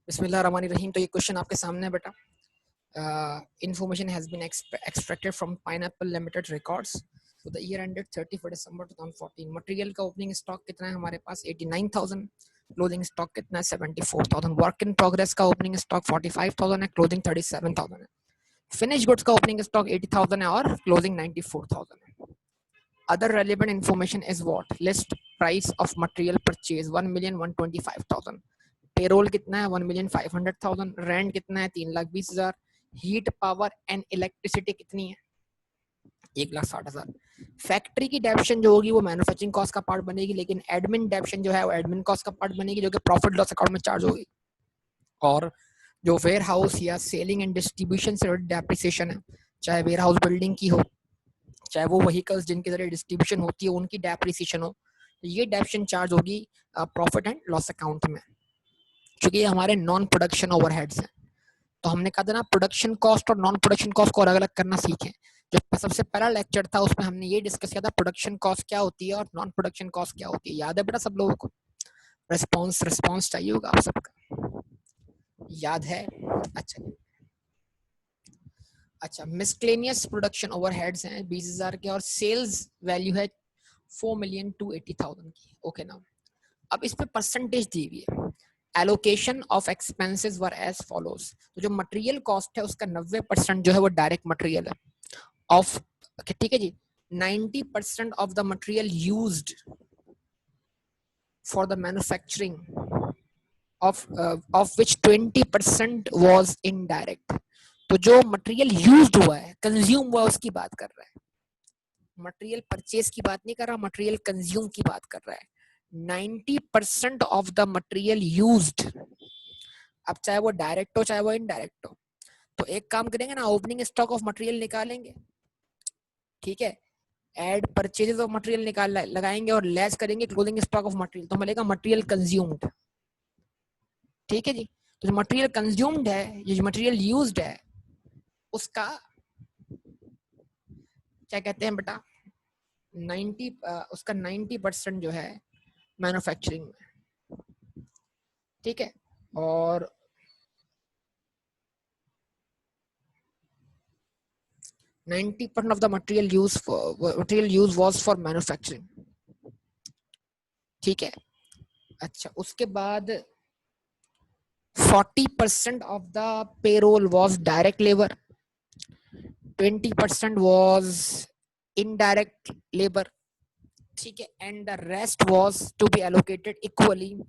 बिस्मिल्लाहिर्रहमानिर्रहीम। तो ये क्वेश्चन आपके सामने है बेटा। Information has been extracted from Pineapple Limited records to the year ended 31 December 2014. Material का ओपनिंग स्टॉक कितना है हमारे पास 89,000, क्लोजिंग स्टॉक कितना है 74,000, वर्क इन प्रोग्रेस का ओपनिंग स्टॉक 45,000 है, क्लोजिंग 37,000 है, फिनिश गुड्स का ओपनिंग स्टॉक 80,000 है और क्लोजिंग 94,000 है। Other relevant information is what? List price of material purchase 1,125,000, payroll कितना है 1,500,000, रेंट कितना है 3,20,000, हीट पावर एंड इलेक्ट्रिसिटी कितनी है 1,60,000। फैक्ट्री की डेप्शन जो होगी वो मैन्युफैक्चरिंग कॉस्ट का पार्ट बनेगी, लेकिन एडमिन डेप्शन जो है वो एडमिन कॉस्ट का पार्ट बनेगी, जो कि प्रॉफिट लॉस अकाउंट में चार्ज होगी। और जो वेयर हाउस या सेलिंग एंड डिस्ट्रीब्यूशन से डेप्रिसिएशन है, चाहे वेयर हाउस बिल्डिंग की हो, चाहे वो व्हीकल्स जिनके जरिए डिस्ट्रीब्यूशन होती है उनकी डेप्रिसिएशन हो, तो ये डेप्शन चार्ज होगी प्रॉफिट एंड लॉस अकाउंट में, क्योंकि ये हमारे नॉन प्रोडक्शन ओवरहेड्स हैं। तो हमने कहा था ना प्रोडक्शन कॉस्ट और नॉन प्रोडक्शन कॉस्ट को अलग अलग करना सीखें। जो सबसे पहला लेक्चर था उसमें हमने ये डिस्कस किया था प्रोडक्शन कॉस्ट क्या होती है और नॉन प्रोडक्शन कॉस्ट क्या होती है। याद है बेटा सब लोगों को? रिस्पॉन्स चाहिए होगा आप सबका, याद है? अच्छा, मिसक्लेनियस प्रोडक्शन ओवरहेड्स हैं 20,000 के और सेल्स वैल्यू है 4,280,000 की। ओके ना, अब इस पे परसेंटेज दी हुई है। Allocation of expenses were as follows. तो जो मटेरियल कॉस्ट है उसका 90% जो है वो डायरेक्ट मटेरियल है ऑफ, ठीक है जी, 90% of the material used for the manufacturing of which 20% was indirect। तो जो मटेरियल यूज्ड हुआ है, कंज्यूम हुआ, उसकी बात कर रहा है। मटेरियल परचेज की बात नहीं कर रहा, मटेरियल कंज्यूम की बात कर रहा है। 90% ऑफ द मटेरियल यूज्ड, अब चाहे वो डायरेक्ट हो चाहे वो इनडायरेक्ट हो, तो एक काम करेंगे ना, ओपनिंग स्टॉक ऑफ मटेरियल निकालेंगे, ठीक है, एड परचेजेस ऑफ मटेरियल निकाल लगाएंगे और लेस करेंगे क्लोजिंग स्टॉक ऑफ मटेरियल, तो मिलेगा मटेरियल कंज्यूम्ड। ठीक है जी, तो जो मटेरियल कंज्यूम्ड है, ये जो मटेरियल यूज्ड है, उसका क्या कहते हैं बेटा, 90% जो है मैन्युफैक्चरिंग में, ठीक है, और 90% of the material use was for manufacturing, ठीक है। अच्छा, उसके बाद 40% of the payroll was direct labor, 20% was indirect labor, ठीक है, and the rest was to be allocated equally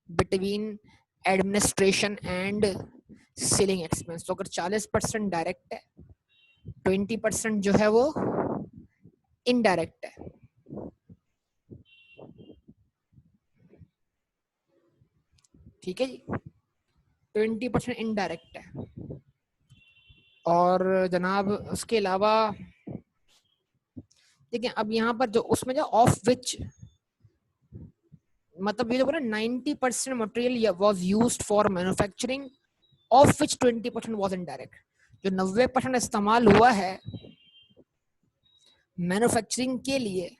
between administration and selling expense। तो अगर 40% डायरेक्ट है, 20% जो है वो इनडायरेक्ट है, ठीक है जी, 20% इनडायरेक्ट है। और जनाब उसके अलावा देखिए, अब यहाँ पर जो उसमें जो ऑफ विच, मतलब ये जो बोला 90% material was used for manufacturing of which 20% was indirect. जो 90% इस्तेमाल हुआ है मैन्युफैक्चरिंग के लिए,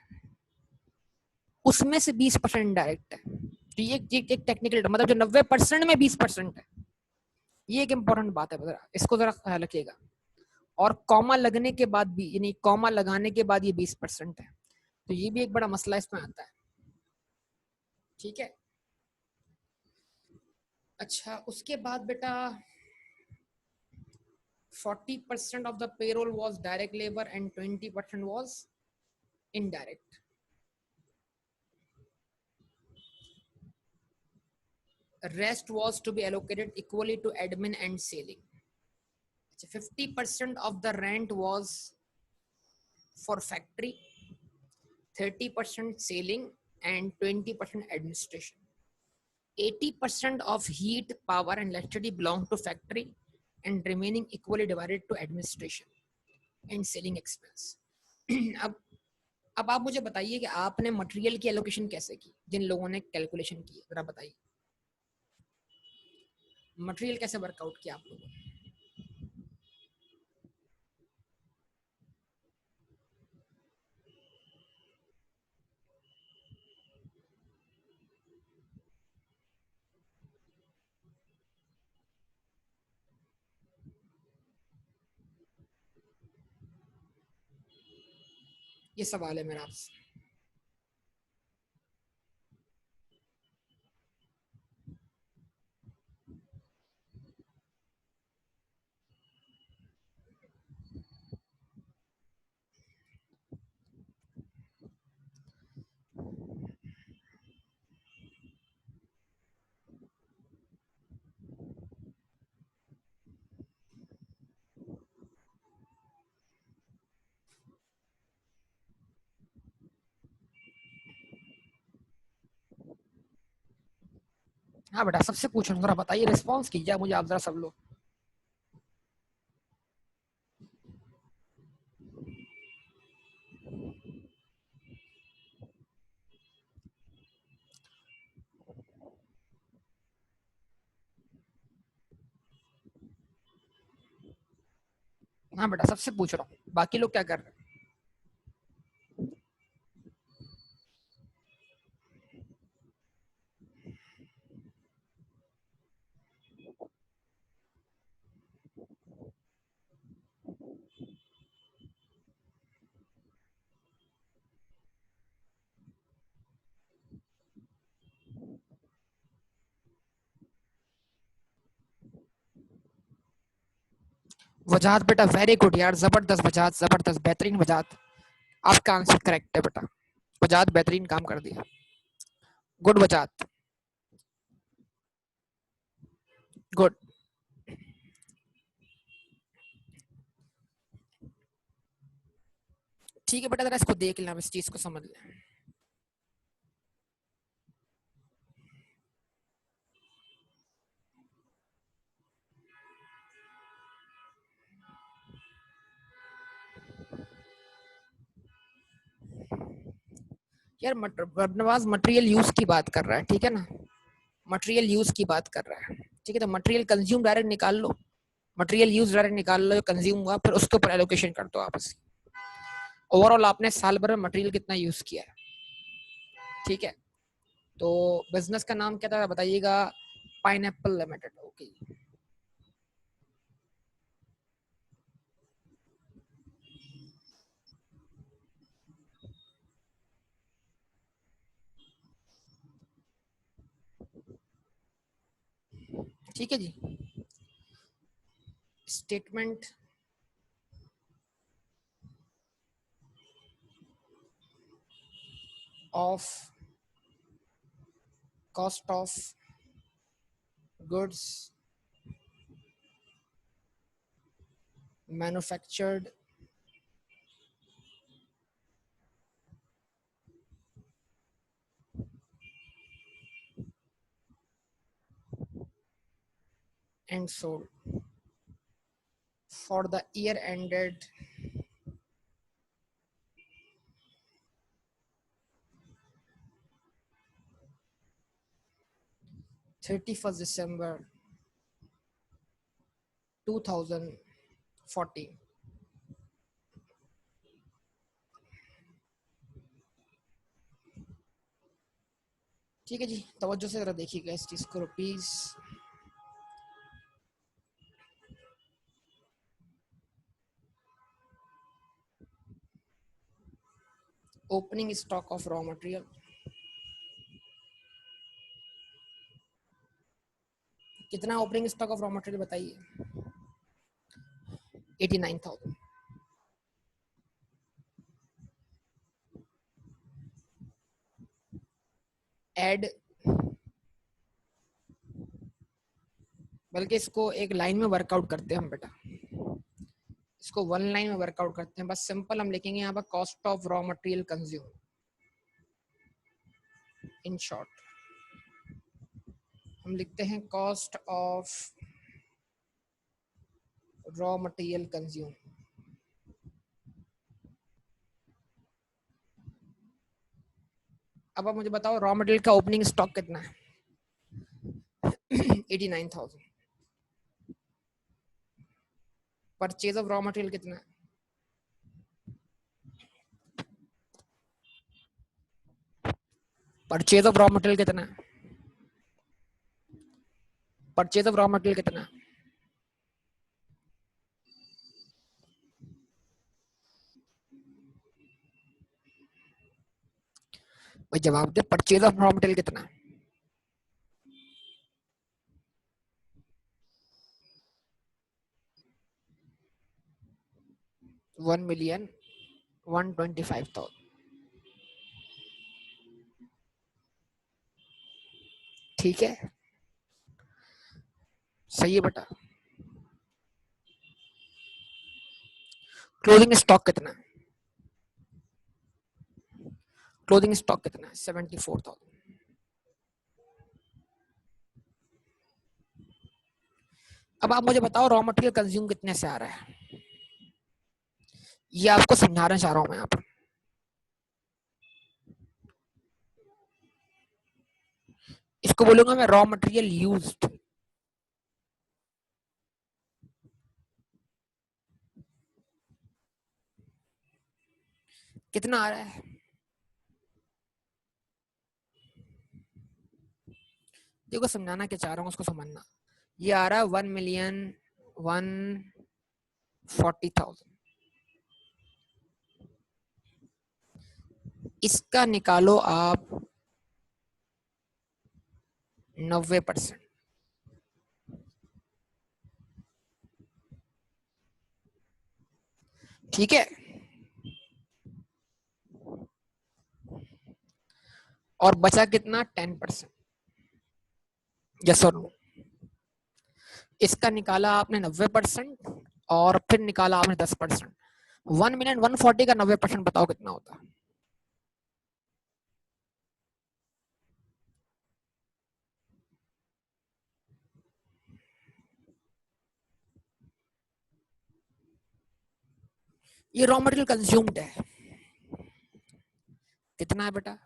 उसमें से 20% इनडायरेक्ट है। तो ये एक टेक्निकल, मतलब जो 90% में 20% है, ये एक इंपॉर्टेंट बात है, इसको जरा ख्याल रखिएगा। और कॉमा लगने के बाद भी, यानी कॉमा लगाने के बाद ये 20% है, तो ये भी एक बड़ा मसला इसमें आता है, ठीक है। अच्छा, उसके बाद बेटा 40% of the payroll was direct labor and 20% was indirect। Rest was to be allocated equally to admin and selling। 50% of the rent was for factory, 30% selling and 20% administration। 80% of heat, power and electricity belong to factory and remaining equally divided to administration and selling expense। अब आप मुझे बताइए कि आपने material की allocation कैसे की, जिन लोगों ने कैलकुलेशन की, जरा बताइए मटेरियल कैसे वर्कआउट किया आप लोगों ने। ये सवाल है मेरा आपसे। हाँ बेटा, सबसे पूछो, जरा बताइए, रिस्पॉन्स कीजिए मुझे आप जरा सब लोग। हाँ बेटा, सबसे पूछ रहा हूँ, बाकी लोग क्या कर रहे हैं? वजाहत बेटा, वेरी गुड यार, जबरदस्त वजाहत, जबरदस्त, बेहतरीन वजाहत। आपका आंसर करेक्ट है बेटा, वजाहत बेहतरीन काम कर दिया, गुड वजाहत, गुड। ठीक है बेटा, जरा इसको देख लें, इस चीज को समझ लें। यार नवाज मटेरियल यूज की बात कर रहा है, ठीक है ना, मटेरियल यूज की बात कर रहा है, ठीक है, तो मटेरियल कंज्यूम डायरेक्ट निकाल लो, मटेरियल यूज डायरेक्ट निकाल लो, कंज्यूम हुआ, फिर उसके ऊपर एलोकेशन कर दो आपस। ओवरऑल आपने साल भर में मटेरियल कितना यूज किया है, ठीक है। तो बिजनेस का नाम क्या था बताइएगा? Pineapple limited, okay. ठीक है जी। Statement of cost of goods manufactured and sold for the year ended 31st December 2014। ठीक है जी, तवज्जो से जरा देखिएगा इस चीज को। Rupees opening stock of raw material, कितना opening stock of raw material बताइए? 89,000। एड, बल्कि इसको एक लाइन में वर्कआउट करते हैं हम बेटा, इसको वन लाइन में वर्कआउट करते हैं, बस सिंपल हम लिखेंगे यहाँ पर cost of raw material consume, in short हम लिखते हैं cost of raw material consume. अब आप मुझे बताओ रॉ मटेरियल का ओपनिंग स्टॉक कितना है? 89,000। परचेज ऑफ रॉ मटेरियल कितना है? परचेज ऑफ रॉ मटेरियल कितना है? परचेज ऑफ रॉ मटेरियल कितना है? भाई जवाब दे, परचेज ऑफ रॉ मटेरियल कितना है? 1,125,000। ठीक है, सही है बेटा। क्लोजिंग स्टॉक कितना है? क्लोजिंग स्टॉक कितना है? 74,000। अब आप मुझे बताओ रॉ मटेरियल कंज्यूम कितने से आ रहा है? ये आपको समझाना चाह रहा हूं मैं यहाँ पर। इसको बोलूंगा मैं रॉ मटेरियल यूज्ड। कितना आ रहा है? देखो समझाना क्या चाह रहा हूँ उसको समझना। ये आ रहा है 1,140,000। इसका निकालो आप 90%। ठीक है, और बचा कितना? 10%। यस और नो? इसका निकाला आपने 90% और फिर निकाला आपने 10%। 1,140,000 का 90% बताओ कितना होता है? ये रॉ मटेरियल कंज्यूम्ड है। कितना है बेटा?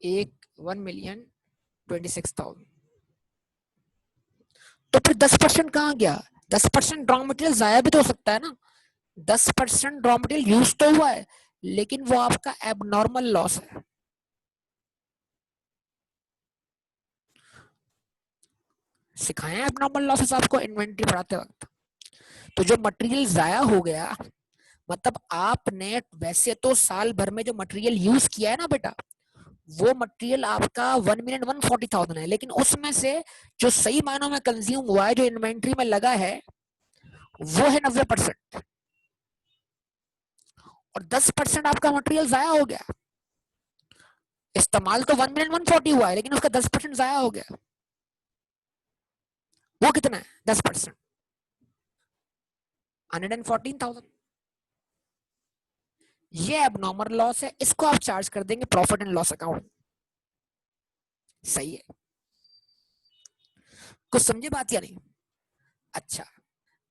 1,26,000। तो फिर 10% कहाँ गया? 10% रॉ मटेरियल जाया भी तो हो सकता है ना। 10% रॉ मटेरियल यूज तो हुआ है, लेकिन वो आपका एबनॉर्मल लॉस है। सिखाए एबनॉर्मल लॉसेस आपको इन्वेंट्री बढ़ाते वक्त। तो जो मटेरियल जाया हो गया, मतलब आपने वैसे तो साल भर में जो मटेरियल यूज किया है ना बेटा, वो मटेरियल आपका 1,140,000 है, लेकिन उसमें से जो सही मायनों में कंज्यूम हुआ है, जो इन्वेंट्री में लगा है, वो है 90%। और 10% आपका मटेरियल जाया हो गया। इस्तेमाल तो 1,140 हुआ है, लेकिन उसका 10% जाया हो गया। वो कितना है? 10%, 114,000। ये एबनॉर्मल लॉस है, इसको आप चार्ज कर देंगे प्रॉफिट एंड लॉस अकाउंट। सही है? कुछ समझे बात या नहीं? अच्छा,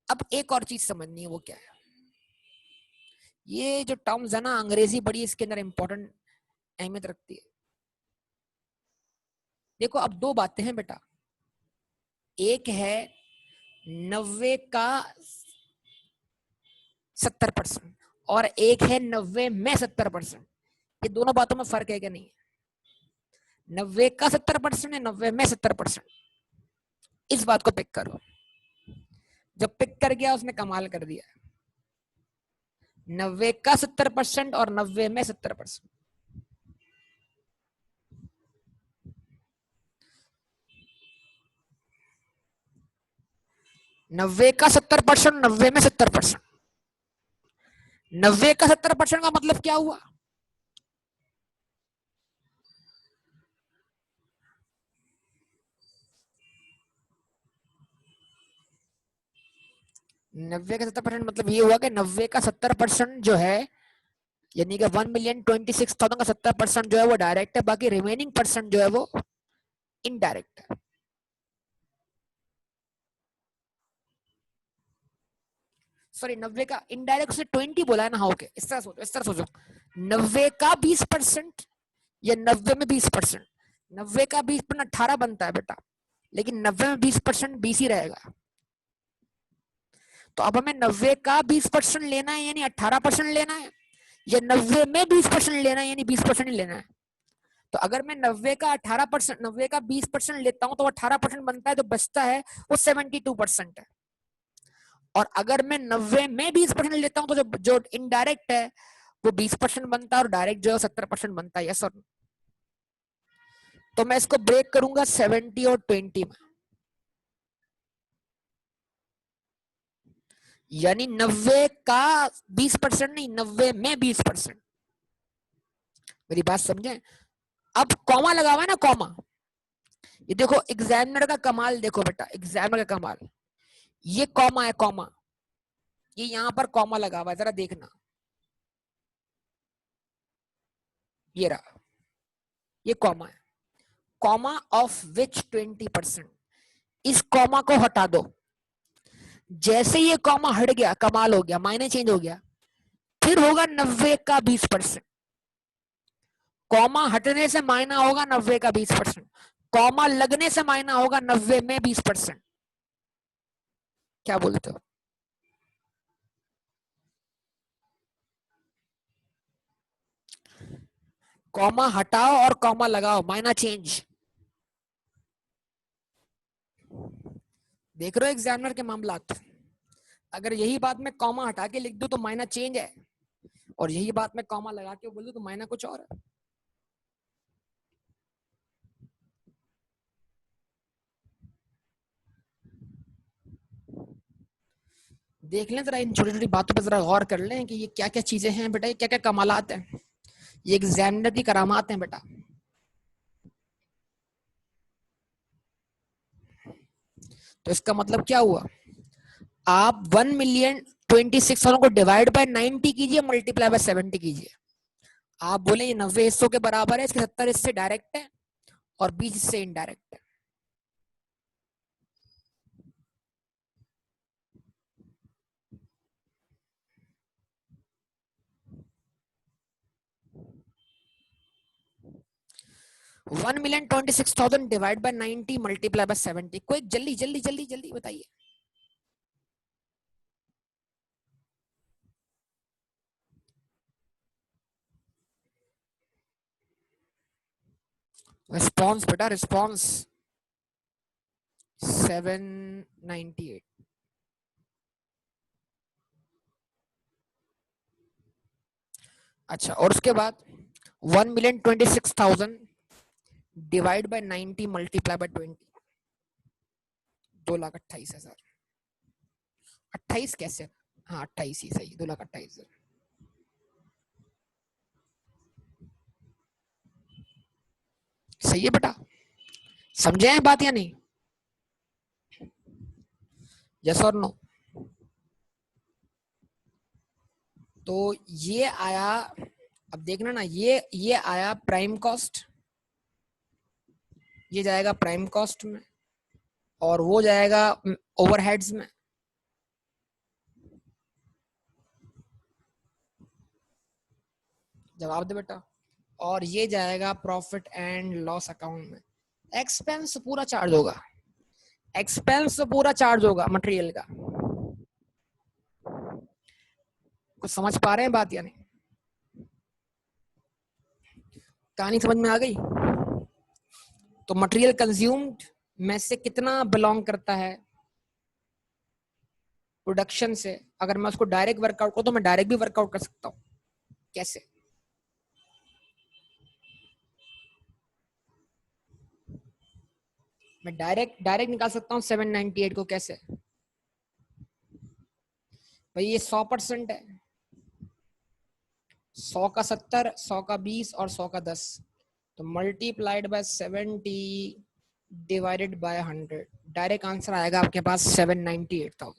अब एक और चीज समझनी है, वो क्या है? ये जो टर्म्स है ना, अंग्रेजी बड़ी इसके अंदर इंपॉर्टेंट अहमियत रखती है। देखो अब दो बातें हैं बेटा, एक है 90 का 70% और एक है 90 में 70%। ये दोनों बातों में फर्क है क्या? नहीं। 90 का 70% है, 90 में 70%। इस बात को पिक करो। जब पिक कर गया उसने कमाल कर दिया। 90 का 70% और 90 में 70%। 90 का 70%, 90 में 70%। 90 का 70% का मतलब क्या हुआ? 90 का 70% मतलब ये हुआ कि 90 का 70% जो है, यानी कि 1,26,000 का 70% जो है वो डायरेक्ट है, बाकी रिमेनिंग परसेंट जो है वो इनडायरेक्ट है। सॉरी, 90 का इनडायरेक्ट से 20 बोला है ना। हाँ ओके, इस तरह सोचो, इस तरह सोचो। 90 का 20% या 90 में 20%। 90 का 20% 18 बनता है बेटा, लेकिन 90 में 20% 20 ही रहेगा। तो अब हमें 90 का 20% लेना है यानी 18% लेना है, या 90 में 20% लेना है यानी 20% ही लेना है। तो अगर मैं 90 का 18%, 90 का 20% लेता हूं तो 18% बनता है, तो बचता है वो 72% है। और अगर मैं 90 में 20% लेता हूं तो जो जो इनडायरेक्ट है वो 20% बनता है और डायरेक्ट जो है 70% बनता है, यस और नो? तो मैं इसको ब्रेक करूंगा 70 और 20 में, यानी 90 का 20% नहीं, 90 में 20%। मेरी बात समझे? अब कॉमा लगा हुआ है ना, कॉमा, ये देखो एग्जामिनर का कमाल, देखो बेटा एग्जामिनर का कमाल, ये कॉमा है, कॉमा, ये यहां पर कॉमा लगा हुआ है, जरा देखना, ये रहा, ये कॉमा है, कॉमा ऑफ विच 20%। इस कॉमा को हटा दो, जैसे ये कॉमा हट गया कमाल हो गया, मायने चेंज हो गया, फिर होगा 90 का 20%। कॉमा हटने से मायना होगा 90 का 20%, कॉमा लगने से मायना होगा 90 में 20%। क्या बोलते हो? कॉमा हटाओ और कॉमा लगाओ, मायना चेंज। देख रहे हो एग्जामिनर के मामला, अगर यही बात मैं कॉमा हटा के लिख दूं तो मायना चेंज है, और यही बात मैं कॉमा लगा के बोल दूं तो मायना कुछ और है। देख लें जरा, इन छोटी छोटी बातों पर जरा गौर कर लें कि ये क्या क्या चीजें हैं बेटा, ये क्या क्या कमालात हैं, ये एग्जामिनर की करामात हैं बेटा। तो इसका मतलब क्या हुआ, आप 1,026,000 को डिवाइड बाय 90 कीजिए, मल्टीप्लाई बाय 70 कीजिए। आप बोले ये 90 हिस्सों के बराबर है, इसके 70 हिस्से डायरेक्ट है और 20 हिस्से इनडायरेक्ट है। One million 26,000 divide by 90 multiply by 70। कोई जल्दी जल्दी जल्दी जल्दी बताइए। रिस्पॉन्स बेटा, रिस्पॉन्स 798। अच्छा, और उसके बाद 1,026,000 डिवाइड बाय 90 मल्टीप्लाई बाय 20, 2,28,000। 28 कैसे? हाँ 28 ही सही, 2,28,000। सही है बेटा, समझे हैं बात या नहीं? यस और नो? तो ये आया, अब देखना ना, ये आया प्राइम कॉस्ट, ये जाएगा प्राइम कॉस्ट में, और वो जाएगा ओवरहेड्स में। जवाब दे बेटा। और ये जाएगा प्रॉफिट एंड लॉस अकाउंट में। एक्सपेंस पूरा चार्ज होगा, एक्सपेंस पूरा चार्ज होगा मटेरियल का। कुछ समझ पा रहे हैं बात या नहीं? कहानी समझ में आ गई? तो मटेरियल कंज्यूम्ड में से कितना बिलोंग करता है प्रोडक्शन से? अगर मैं उसको डायरेक्ट वर्कआउट करूं तो मैं डायरेक्ट भी वर्कआउट कर सकता हूं। कैसे? मैं डायरेक्ट डायरेक्ट निकाल सकता हूँ 798 को। कैसे भाई? ये 100% है, 100 का 70, 100 का 20 और 100 का 10, तो multiplied by 70 divided by 100, direct answer आएगा आपके पास 798,000।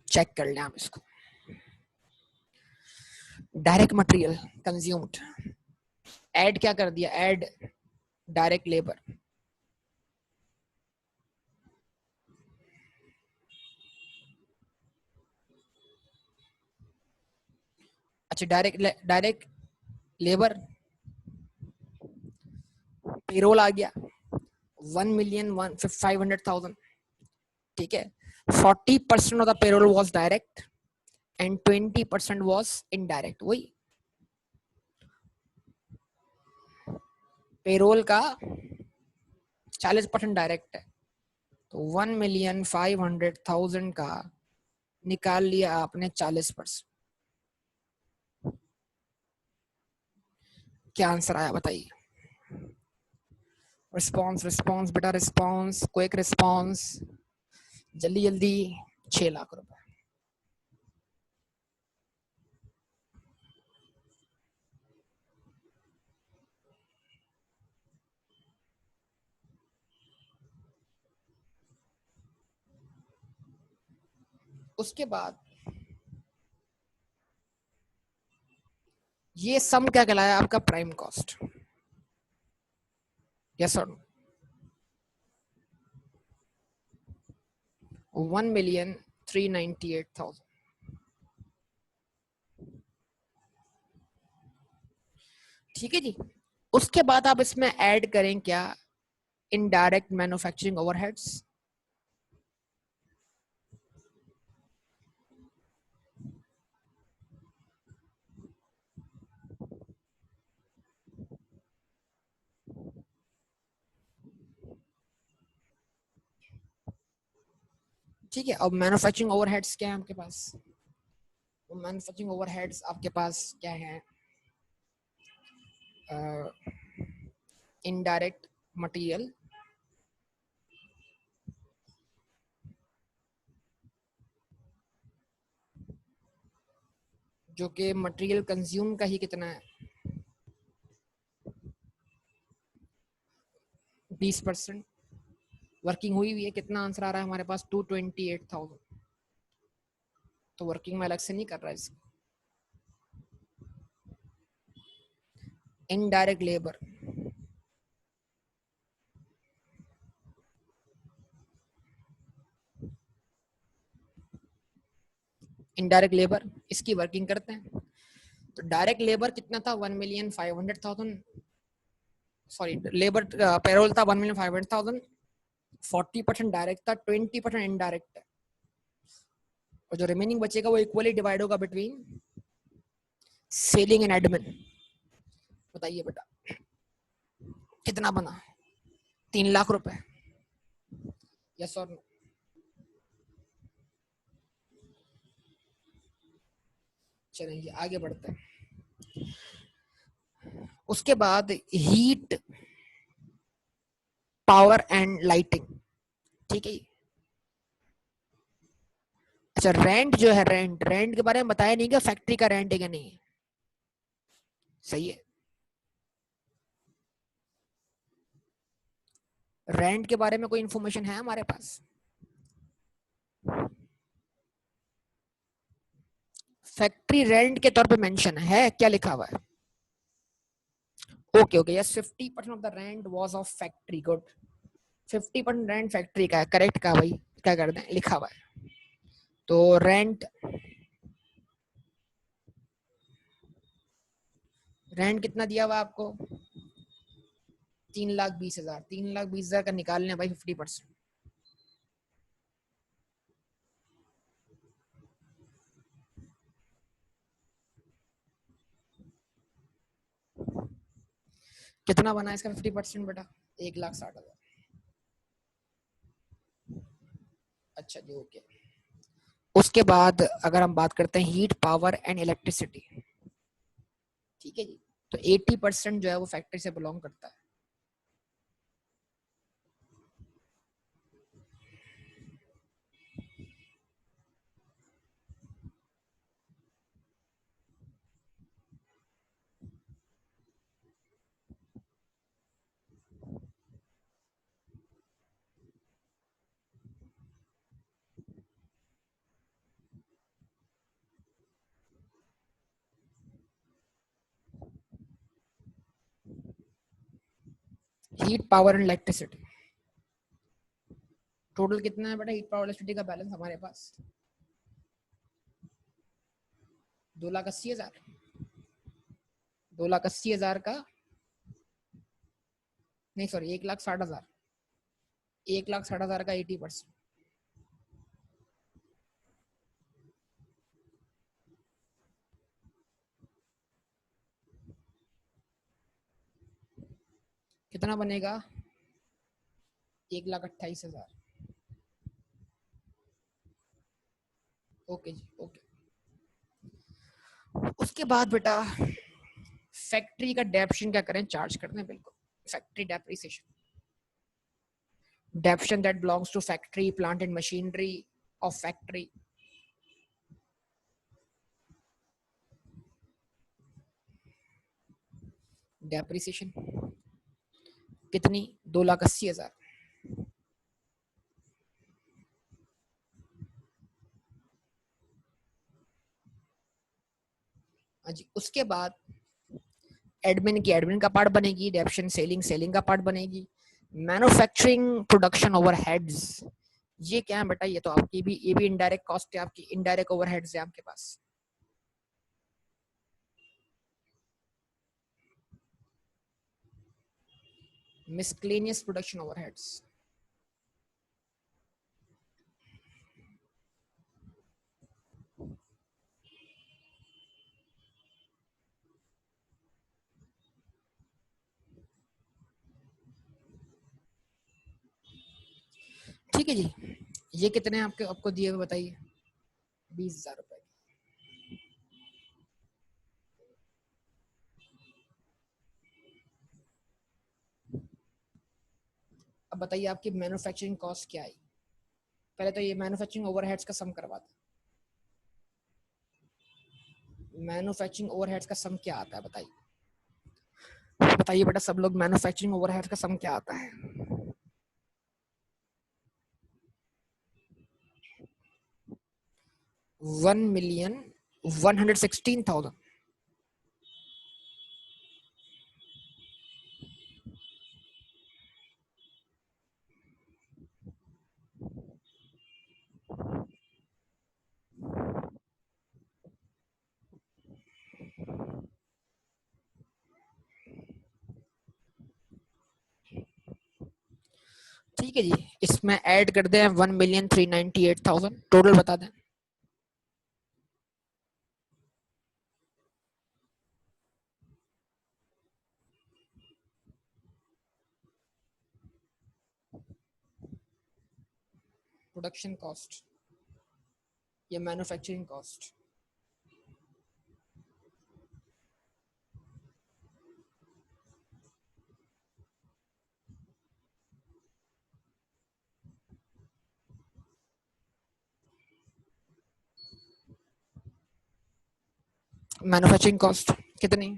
चेक कर लें आप इसको। डायरेक्ट मटेरियल कंज्यूम्ड, ऐड क्या कर दिया, ऐड डायरेक्ट लेबर। अच्छा, डायरेक्ट लेबर, पेरोल आ गया 1,500,000, ठीक है। 40% of the payroll was direct and 20% was indirect. वही पेरोल का 40% डायरेक्ट है, तो 1,500,000 का निकाल लिया आपने 40%। क्या आंसर आया बताइए? रिस्पॉन्स रिस्पॉन्स बेटा, रिस्पॉन्स, क्विक रिस्पॉन्स, जल्दी जल्दी। 6 लाख रुपए। उसके बाद ये सम क्या कहलाया आपका? Prime cost. यस और 1,398,000। ठीक है जी। उसके बाद आप इसमें ऐड करें क्या? Indirect manufacturing overheads. ठीक है, अब मैन्युफैक्चरिंग ओवरहेड्स क्या है आपके पास? मैन्युफैक्चरिंग ओवरहेड्स आपके पास क्या है? इनडायरेक्ट मटेरियल, जो कि मटेरियल कंज्यूम का ही कितना है? 20%। वर्किंग हुई हुई है, कितना आंसर आ रहा है हमारे पास? 228,000। तो वर्किंग में अलग से नहीं कर रहा है इसको। इनडायरेक्ट लेबर, इनडायरेक्ट लेबर इसकी वर्किंग करते हैं। तो डायरेक्ट लेबर कितना था? 1,500,000। सॉरी, लेबर पेरोल था 1,500,000। 40% डायरेक्ट था, 20% इनडायरेक्ट है। और जो रिमेनिंग बचेगा वो इक्वली डिवाइड होगा बिटवीन सेलिंग एंड एडमिन। बताइए बेटा कितना बना? 3 लाख रुपए। यस और नो? चलेंगे आगे बढ़ते हैं। उसके बाद हीट, पावर एंड लाइटिंग। ठीक है। अच्छा, रेंट जो है, रेंट रेंट के बारे में बताया नहीं क्या? फैक्ट्री का रेंट है क्या? नहीं सही है। रेंट के बारे में कोई इंफॉर्मेशन है हमारे पास? फैक्ट्री रेंट के तौर पे मेंशन है क्या? लिखा हुआ है? Okay okay, yes, 50% of the rent was of factory. Good. 50% rent factory का है, करेक्ट का भाई। क्या कर दें, लिखा हुआ है। तो रेंट, रेंट कितना दिया हुआ आपको? 3,20,000। 3,20,000 का निकालने भाई 50%। कितना बना इसका 50% बेटा? 1,60,000। अच्छा जी, ओके। उसके बाद अगर हम बात करते हैं हीट, पावर एंड इलेक्ट्रिसिटी। ठीक है जी। तो 80% जो है वो फैक्ट्री से बिलोंग करता है। Heat, power and electricity total कितना है बेटा? हीट, पावर, इलेक्ट्रिसिटी का बैलेंस हमारे पास 2,80,000। 2,80,000 का, नहीं सॉरी, 1,60,000। 1,60,000 का 80%। कितना बनेगा? 1,28,000। ओके जी, ओके। उसके बाद बेटा फैक्ट्री का डेप्शन क्या करें, चार्ज कर दें बिल्कुल। Factory depreciation, depreciation that belongs to factory, plant and machinery of factory. Depreciation कितनी, 2,80,000। हाँ जी। उसके बाद एडमिन की एडमिन का पार्ट बनेगी, डेप्शन सेलिंग सेलिंग का पार्ट बनेगी, मैन्युफैक्चरिंग प्रोडक्शन ओवरहेड्स। ये क्या है बेटा, ये तो आपकी भी, ये भी इनडायरेक्ट कॉस्ट है आपकी, इनडायरेक्ट ओवरहेड्स है आपके पास। मिसक्लेनियस प्रोडक्शन ओवरहेड्स, ठीक है जी। ये कितने आपके आपको दिए हुए बताइए, 20,000 रुपए। अब बताइए आपकी मैन्युफैक्चरिंग कॉस्ट क्या आई। पहले तो ये मैन्युफैक्चरिंग ओवरहेड्स का सम करवाते हैं। मैन्युफैक्चरिंग ओवरहेड्स का सम क्या आता है बताइए, बताइए बेटा सब लोग, मैन्युफैक्चरिंग ओवरहेड्स का सम क्या आता है। 1,116,000। ठीक है जी। इसमें ऐड कर दें 1,398,000, टोटल बता दें। प्रोडक्शन कॉस्ट या मैन्युफैक्चरिंग कॉस्ट, मैन्युफैक्चरिंग कॉस्ट कितनी,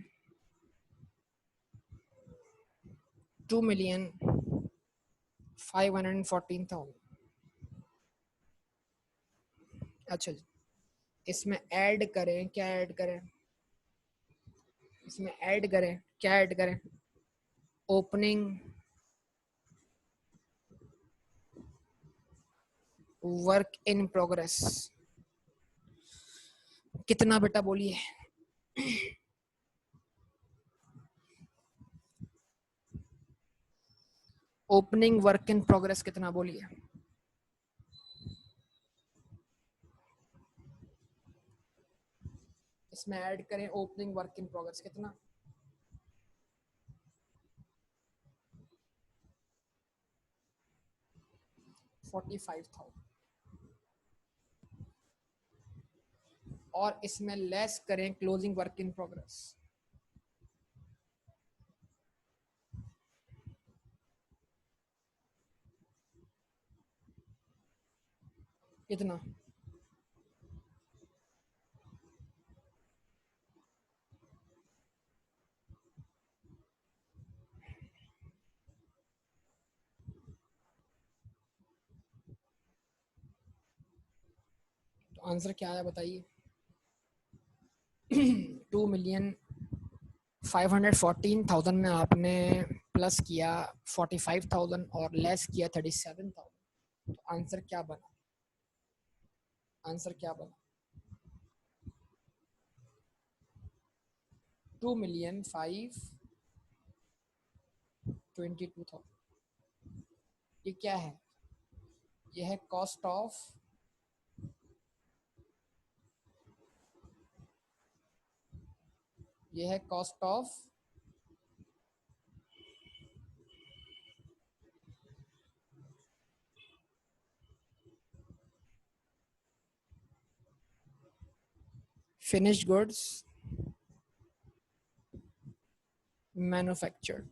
2,514,000। अच्छा जी। इसमें ऐड करें, क्या ऐड करें, इसमें ऐड करें, क्या ऐड करें, ओपनिंग वर्क इन प्रोग्रेस। कितना बेटा बोलिए, ओपनिंग वर्क इन प्रोग्रेस कितना बोलिए। इसमें ऐड करें ओपनिंग वर्क इन प्रोग्रेस कितना, 45,000। और इसमें लेस करें क्लोजिंग वर्क इन प्रोग्रेस, कितना, तो आंसर क्या आया बताइए। 2,514,000 में आपने प्लस किया 45,000 और लेस किया 37,000, तो आंसर क्या बना, आंसर क्या बना, 2,522,000। ये क्या है, ये है कॉस्ट ऑफ, ये है cost of finished goods manufactured.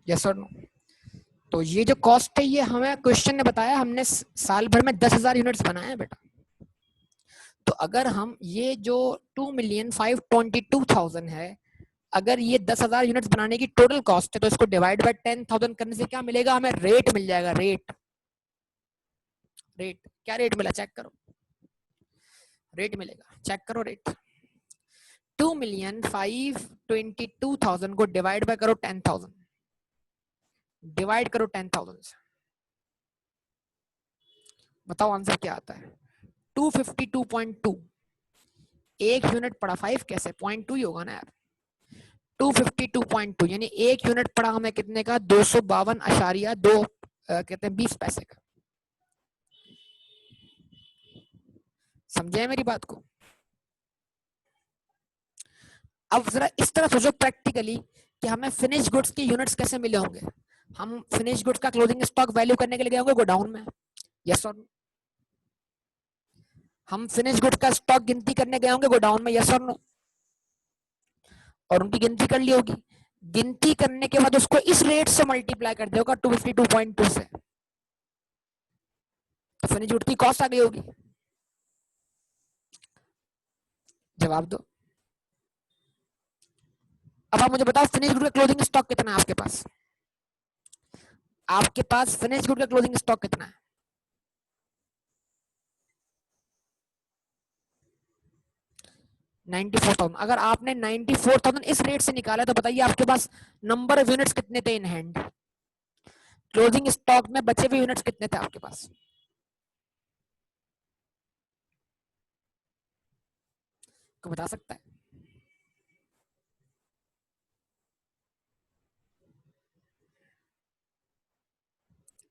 Yes और नो? तो ये जो कॉस्ट है ये हमें क्वेश्चन ने बताया, हमने साल भर में 10,000 यूनिट्स बनाए हैं बेटा। तो अगर हम ये जो 2,522,000 है, अगर ये 10,000 यूनिट्स बनाने की टोटल कॉस्ट है, तो इसको डिवाइड बाय 10,000 करने से क्या मिलेगा हमें? रेट मिल जाएगा। रेट, रेट क्या रेट मिला चेक करो, रेट मिलेगा, चेक करो रेट। 2,522,000 को डिवाइड बाय करो 10,000, डिवाइड करो 10,000 से, बताओ आंसर क्या आता है? 252.2। एक यूनिट पड़ा, 5 कैसे, 0.2 ही होगा ना यार। 252.2 यानी एक यूनिट पड़ा हमें कितने का? 252.2 कहते हैं 20 पैसे का। समझे मेरी बात को? अब जरा इस तरह सोचो प्रैक्टिकली कि हमें फिनिश गुड्स के यूनिट्स कैसे मिले होंगे। हम फिनिश गुड्स का क्लोजिंग स्टॉक वैल्यू करने के लिए गए होंगे गोडाउन में, यस और नो? हम फिनिश गुड्स का स्टॉक गिनती करने गए होंगे गोडाउन में, यस और नो? और उनकी गिनती कर ली होगी। गिनती करने के बाद उसको इस रेट से मल्टीप्लाई कर दिया होगा 252.2 से, तो फिनिश गुड्स की कॉस्ट आ गई होगी। जवाब दो। अब आप मुझे बताओ फिनिश गुड का क्लोजिंग स्टॉक कितना है आपके पास? आपके पास फिनिश गुड का क्लोजिंग स्टॉक कितना है? 94,000। अगर आपने 94,000 इस रेट से निकाला तो बताइए आपके पास नंबर ऑफ यूनिट्स कितने थे इन हैंड? क्लोजिंग स्टॉक में बचे हुए यूनिट्स कितने थे आपके पास? को बता सकता है?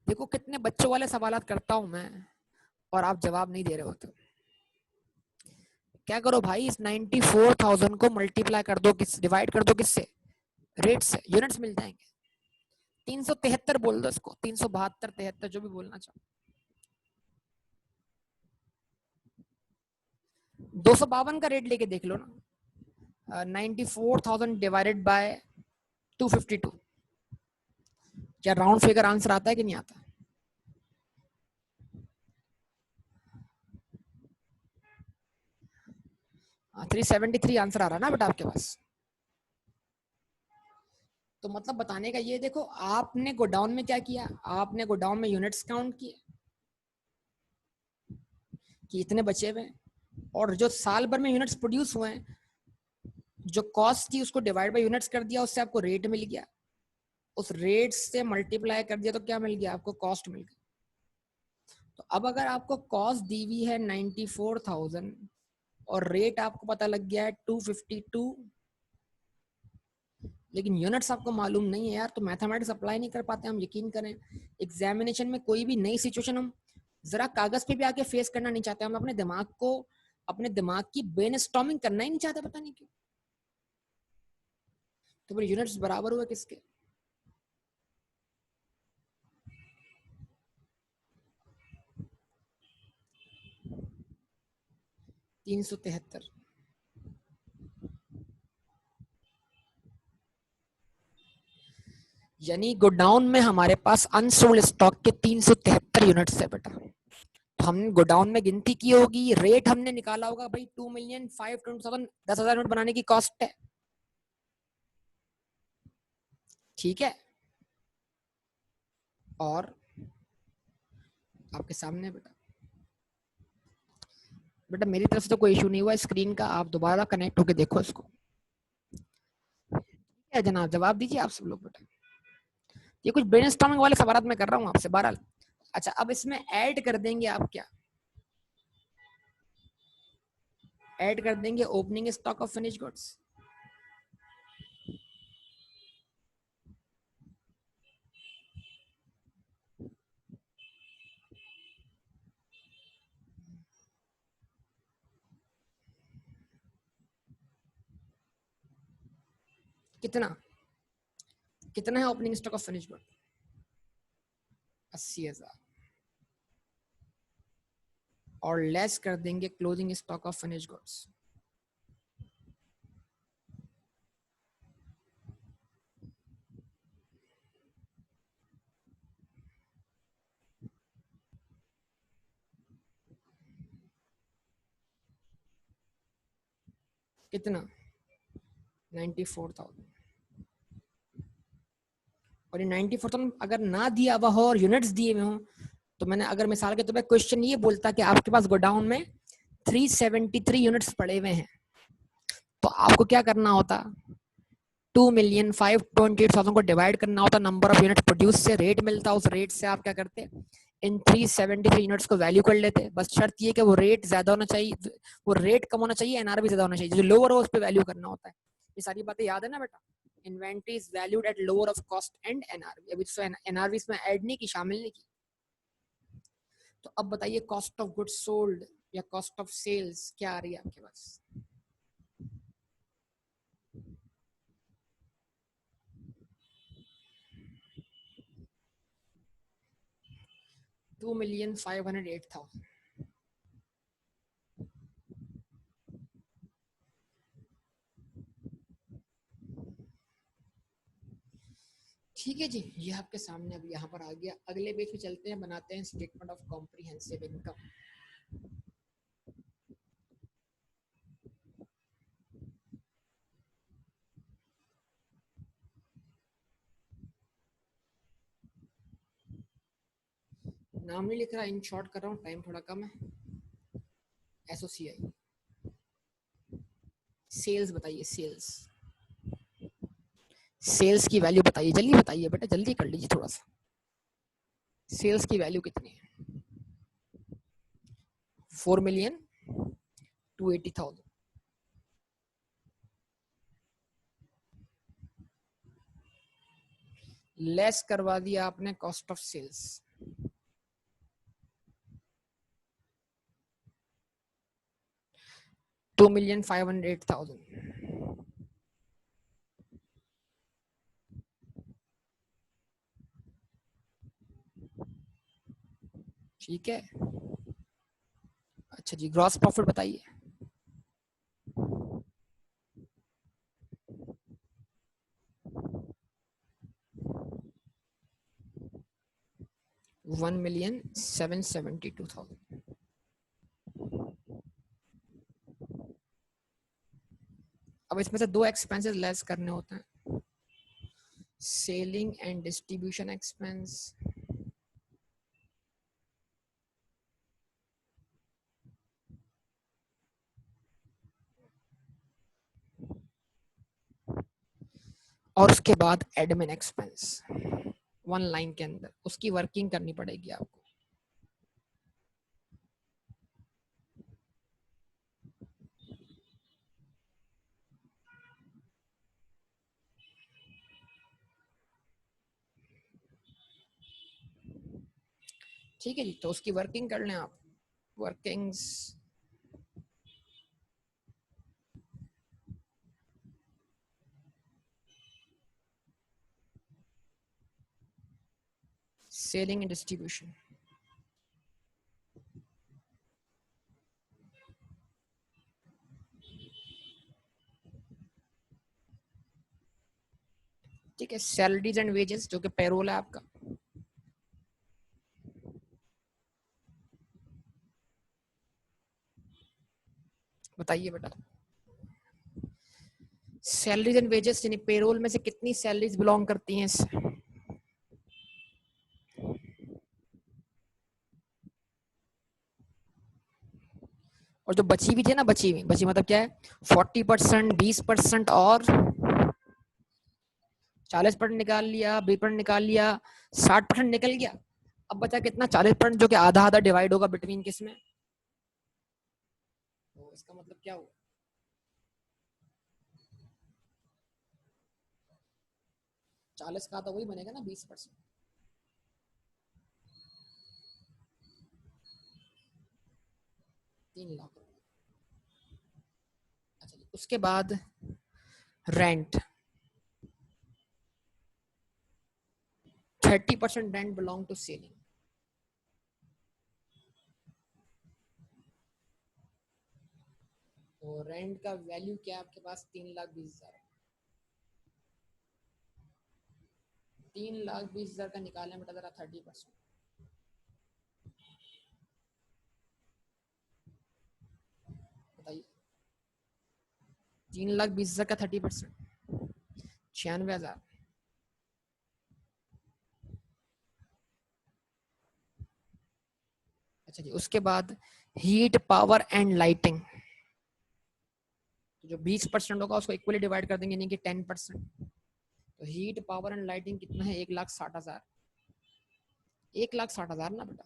देखो कितने बच्चों वाले सवाल करता हूं मैं और आप जवाब नहीं दे रहे होते। क्या करो भाई, इस 94,000 को मल्टीप्लाई कर दो, किस डिवाइड कर दो किससे? रेट से, यूनिट्स मिल जाएंगे। 373 बोल दो इसको, 372, 73 जो भी बोलना चाहो। 252 का रेट लेके देख लो ना। 94,000 डिवाइडेड बाय 252, क्या राउंड फिगर आंसर आता है कि नहीं आता? हाँ, 373 आंसर आ रहा है ना बेटा आपके पास। तो मतलब बताने का ये, देखो आपने गोडाउन में क्या किया, आपने गोडाउन में यूनिट्स काउंट किए कि इतने बचे हुए, और जो साल भर में यूनिट्स प्रोड्यूस हुए हैं, जो कॉस्ट थी उसको डिवाइड बाय यूनिट्स कर दिया, उससे आपको रेट मिल गया, उस रेट से मल्टीप्लाई कर दिया तो क्या मिल गया आपको? कॉस्ट मिल गई। तो अब अगर आपको कॉस्ट दी हुई है 94,000 और रेट आपको पता लग गया है 252, लेकिन यूनिट्स आपको मालूम नहीं है यार, तो मैथमेटिक्स अप्लाई नहीं कर पाते हम, यकीन करें। एग्जामिनेशन में कोई भी नई सिचुएशन हम जरा कागज पे भी आके फेस करना नहीं चाहते, हम अपने दिमाग को, अपने दिमाग की ब्रेनस्टॉर्मिंग करना ही नहीं चाहते, पता नहीं क्यों। तो फिर यूनिट्स बराबर हुए किसके? 373। यानी गोडाउन में हमारे अनसोल्ड अनसोल्ड स्टॉक के 373 यूनिट्स है बेटा। तो हमने गोडाउन में गिनती की होगी, रेट हमने निकाला होगा भाई 2,527,000, 10,000 यूनिट बनाने की कॉस्ट है, ठीक है। और आपके सामने बेटा, बेटा मेरी तरफ से तो कोई इशू नहीं हुआ स्क्रीन का, आप दोबारा कनेक्ट होके देखो इसको। क्या जनाब, जवाब दीजिए आप सब लोग बेटा। ये कुछ ब्रेनस्टॉर्मिंग वाले सवाल मैं कर रहा हूँ आपसे, बहरहाल। अच्छा, अब इसमें ऐड कर देंगे आप क्या? ऐड कर देंगे opening stock of finish goods. कितना, कितना है opening stock of finish good? 80,000 और लेस कर देंगे closing stock of finish goods. कितना? 94,000। और ये 94,000 अगर ना दिया हुआ हो और यूनिट्स दिए हुए हो, तो मैंने अगर मिसाल के तौर पे क्वेश्चन ये बोलता कि आपके पास गोडाउन में 373 यूनिट्स पड़े हुए हैं, तो आपको क्या करना होता? 2,528,000 को डिवाइड करना होता नंबर ऑफ यूनिट प्रोड्यूस से, रेट मिलता, उस रेट से आप क्या करते? इन 373 यूनिट्स को वैल्यू कर लेते। बस शर्त ये कि वो रेट ज्यादा होना चाहिए, वो रेट कम होना चाहिए, एनआरवी ज्यादा होना चाहिए। जो लोअर हो उस पर वैल्यू करना होता है। ये सारी बातें याद है ना बेटा? Inventory is valued at lower of cost and NRV. अभी तो एनआरवी इसमें ऐड नहीं की, शामिल नहीं की। तो अब बताइए कॉस्ट ऑफ गुड्स सोल्ड या कॉस्ट ऑफ सेल्स क्या आ रही है आपके पास? 2,508,000। ठीक है जी, ये आपके सामने अब यहाँ पर आ गया। अगले पेज पे चलते हैं, बनाते हैं स्टेटमेंट ऑफ कॉम्प्रिहेंसिव इनकम। नाम नहीं लिख रहा, इन शॉर्ट कर रहा हूँ, टाइम थोड़ा कम है। एसोसीआई सेल्स बताइए, सेल्स सेल्स की वैल्यू बताइए, जल्दी बताइए बेटा, जल्दी कर लीजिए थोड़ा सा। सेल्स की वैल्यू कितनी है? 4,280,000। लेस करवा दिया आपने कॉस्ट ऑफ सेल्स। $2,508,000। ठीक है। अच्छा जी, ग्रॉस प्रॉफिट बताइए। $1,772,000। अब इसमें से दो एक्सपेंसेस लेस करने होते हैं, सेलिंग एंड डिस्ट्रीब्यूशन एक्सपेंस और उसके बाद एडमिन एक्सपेंस। वन लाइन के अंदर उसकी वर्किंग करनी पड़ेगी आपको। ठीक है जी, तो उसकी वर्किंग कर लें आप। Workings selling and distribution. ठीक है, सैलरीज एंड वेजेस जो कि पेरोल है आपका। बताइए बेटा, सैलरीज एंड वेजेस यानी पेरोल में से कितनी सैलरीज बिलोंग करती हैं इससे? और जो बची हुई थी ना, बची हुई, बची मतलब क्या है? 40%, 20% और 40% निकाल लिया, 20% निकाल लिया, 60% निकल गया। अब बचा कितना? 40%, जो कि आधा आधा डिवाइड होगा बिटवीन किसमें? तो इसका मतलब क्या हुआ? 40 का तो वही बनेगा ना, 20%। 3 लाख। अच्छा, उसके बाद rent. 30% rent belong to selling. और रेंट का वैल्यू क्या है आपके पास? 3,20,000। 3,20,000 का निकालें बेटा जरा 30%। बताइए 3,20,000 का 30%, 96,000। अच्छा जी, उसके बाद हीट पावर एंड लाइटिंग, तो जो 20% होगा उसको इक्वली डिवाइड कर देंगे, यानी कि 10%। तो हीट पावर एंड लाइटिंग कितना है? 1,60,000। 1,60,000 ना बेटा,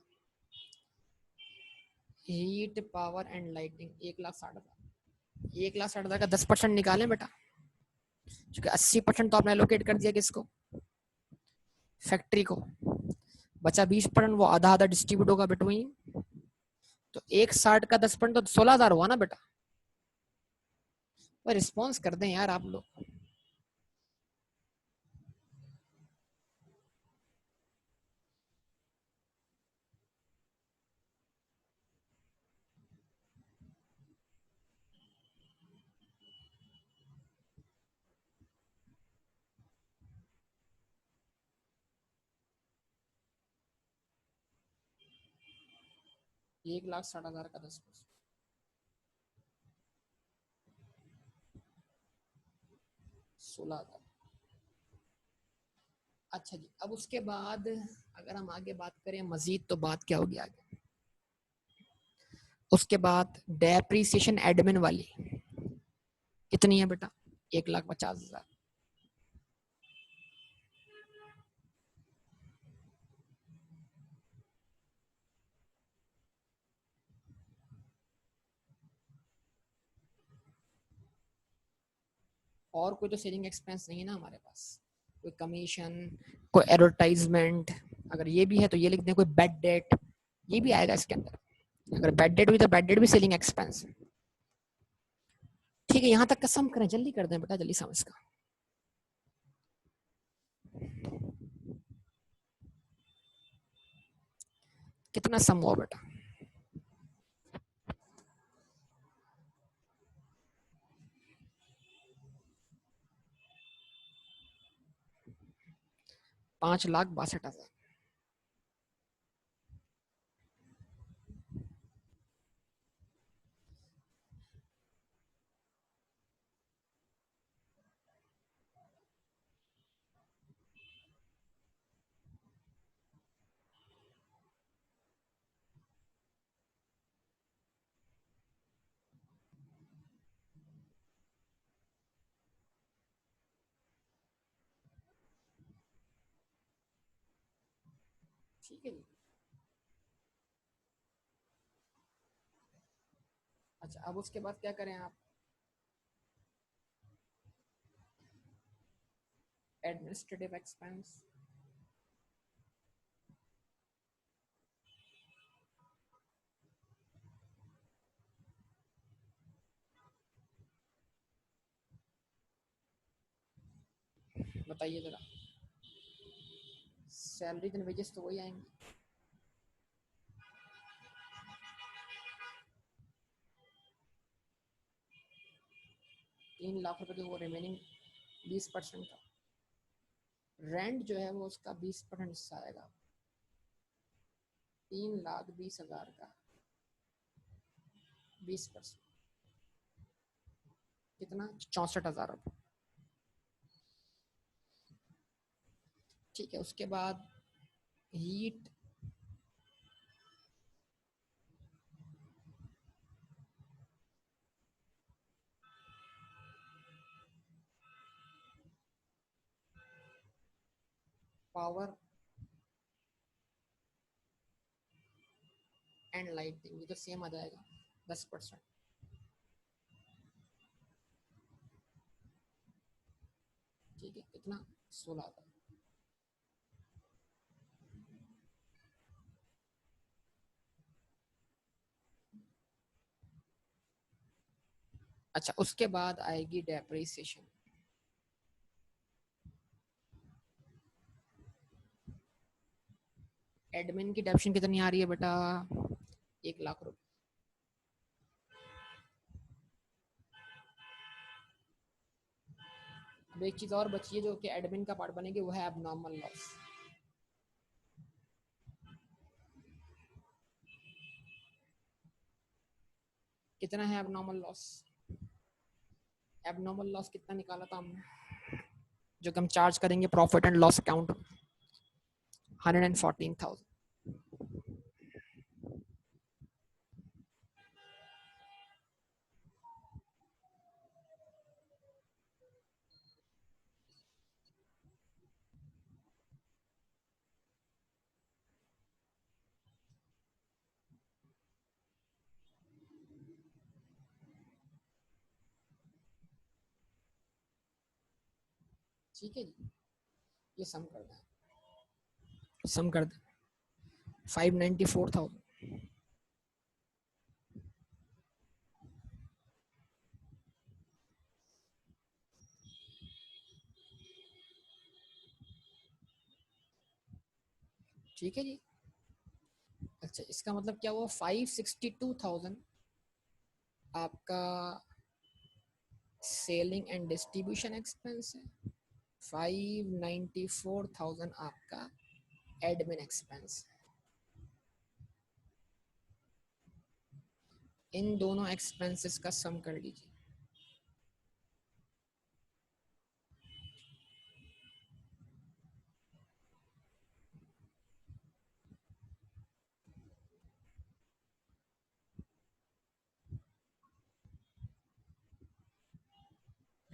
हीट पावर एंड लाइटिंग 1,60,000। 1,60,000 का 10% निकालें बेटा, क्योंकि 80% तो आपने एलोकेट कर दिया किसको? फैक्ट्री को। बचा 20%, वो आधा आधा डिस्ट्रीब्यूट होगा बिटवीन। तो 1,60 का 10% तो 16,000 हुआ ना बेटा। रिस्पॉन्स कर दें यार आप लोग। 1,60,000 का 10%, 16,000। अच्छा जी, अब उसके बाद अगर हम आगे बात करें मजीद, तो बात क्या होगी आगे? उसके बाद डेप्रीसिएशन एडमिन वाली कितनी है बेटा? 1,50,000। और कोई तो सेलिंग एक्सपेंस नहीं है ना हमारे पास? कोई कमीशन, कोई एडवर्टाइजमेंट? अगर ये भी है तो ये लिख दें, कोई बैड डेट, ये भी आएगा इसके अंदर। अगर बैड डेट हुई तो बैड डेट भी सेलिंग एक्सपेंस है। ठीक है, यहाँ तक का सम करें, जल्दी कर दें बेटा, जल्दी समझ का। कितना सम हुआ बेटा? 5,62,000। ठीक है जी। अच्छा, अब उसके बाद क्या करें आप? एडमिनिस्ट्रेटिव एक्सपेंस, बताइए जरा। सैलरी एंड वेजेस तो वही आएंगे। 3 लाख रुपए के वो रिमेनिंग 20% का रेंट जो है वो उसका 20% हिस्सा आएगा। 3,20,000 का 20%, कितना? 64,000 रुपये। ठीक है, उसके बाद हीट पावर एंड लाइटिंग, ये तो सेम आ जाएगा 10%। ठीक है, कितना? 16,000। अच्छा, उसके बाद आएगी डेप्रिसिएशन। एडमिन की डेप्शन कितनी आ रही है बेटा? 1,00,000 रुपए। अब एक चीज और बची है जो कि एडमिन का पार्ट बनेगी, वो है एबनॉर्मल लॉस। कितना है एबनॉर्मल लॉस? एबनॉर्मल लॉस कितना निकाला था हमने, जो हम चार्ज करेंगे प्रॉफिट एंड लॉस अकाउंट? 114,000। ठीक है जी, ये सम कर दें, सम कर दें 594,000। ठीक है जी। अच्छा, इसका मतलब क्या हुआ, 562,000 आपका सेलिंग एंड डिस्ट्रीब्यूशन एक्सपेंस है, 594,000 आपका एडमिन एक्सपेंस। इन दोनों एक्सपेंसेस का सम कर लीजिए।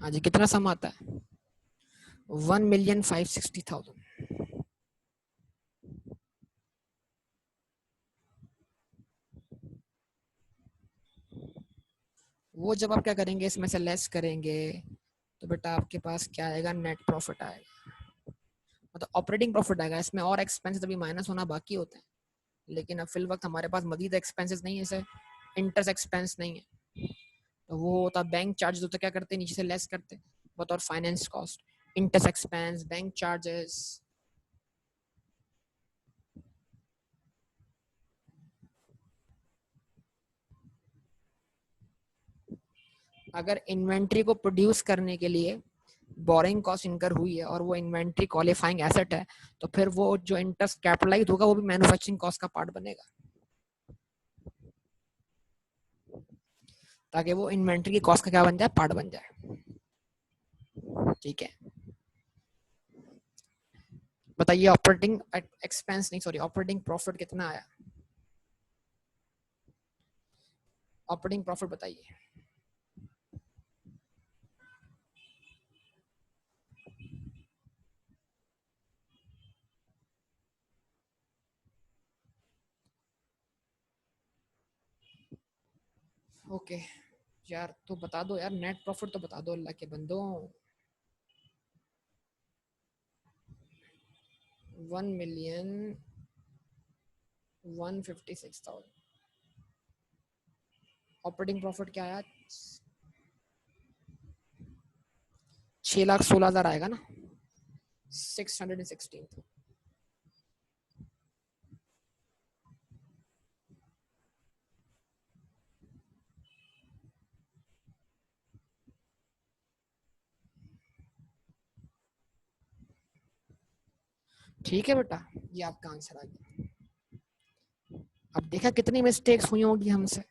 हाँ जी, कितना सम आता है? 1,560,000। वो जब आप क्या करेंगे, इसमें से लेस करेंगे तो बेटा आपके पास क्या आएगा, नेट प्रॉफिट आएगा, मतलब ऑपरेटिंग प्रॉफिट आएगा। इसमें और एक्सपेंसेस अभी माइनस होना बाकी होते हैं, लेकिन अब फिल वक्त हमारे पास मजीद एक्सपेंसेस नहीं है, जैसे इंटरेस्ट एक्सपेंस नहीं है, तो वो होता बैंक चार्ज होता, क्या करते हैं नीचे से लेस करते, बतौर finance cost, interest expense, bank charges. अगर इन्वेंट्री को प्रोड्यूस करने के लिए बोरिंग कॉस्ट इनकर हुई है और वो इन्वेंट्री क्वालिफाइंग एसेट है, तो फिर वो जो इंटरेस्ट कैपिटलाइज होगा वो भी मैन्युफैक्चरिंग कॉस्ट का पार्ट बनेगा, ताकि वो इन्वेंट्री की कॉस्ट का क्या बन जाए, पार्ट बन जाए। ठीक है, बताइए ऑपरेटिंग एक्सपेंस नहीं, सॉरी, ऑपरेटिंग प्रॉफिट कितना आया? ऑपरेटिंग प्रॉफिट बताइए। ओके यार, तो बता दो यार, नेट प्रॉफिट तो बता दो अल्लाह के बंदो। 1,156,000। ऑपरेटिंग प्रॉफिट क्या आया? 6,16,000 आएगा ना, 616। ठीक है बेटा, ये आपका आंसर आ गया। अब देखा कितनी मिस्टेक्स हुई होगी हमसे,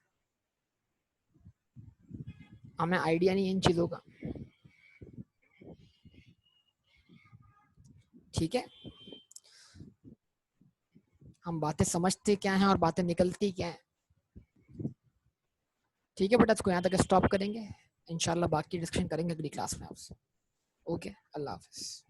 हमें आइडिया नहीं है इन चीजों का। ठीक है, हम बातें समझते क्या हैं और बातें निकलती क्या हैं। ठीक है बेटा, इसको यहाँ तक स्टॉप करेंगे, इंशाल्लाह बाकी डिस्कशन करेंगे अगली क्लास में आपसे। ओके, अल्लाह हाफिज।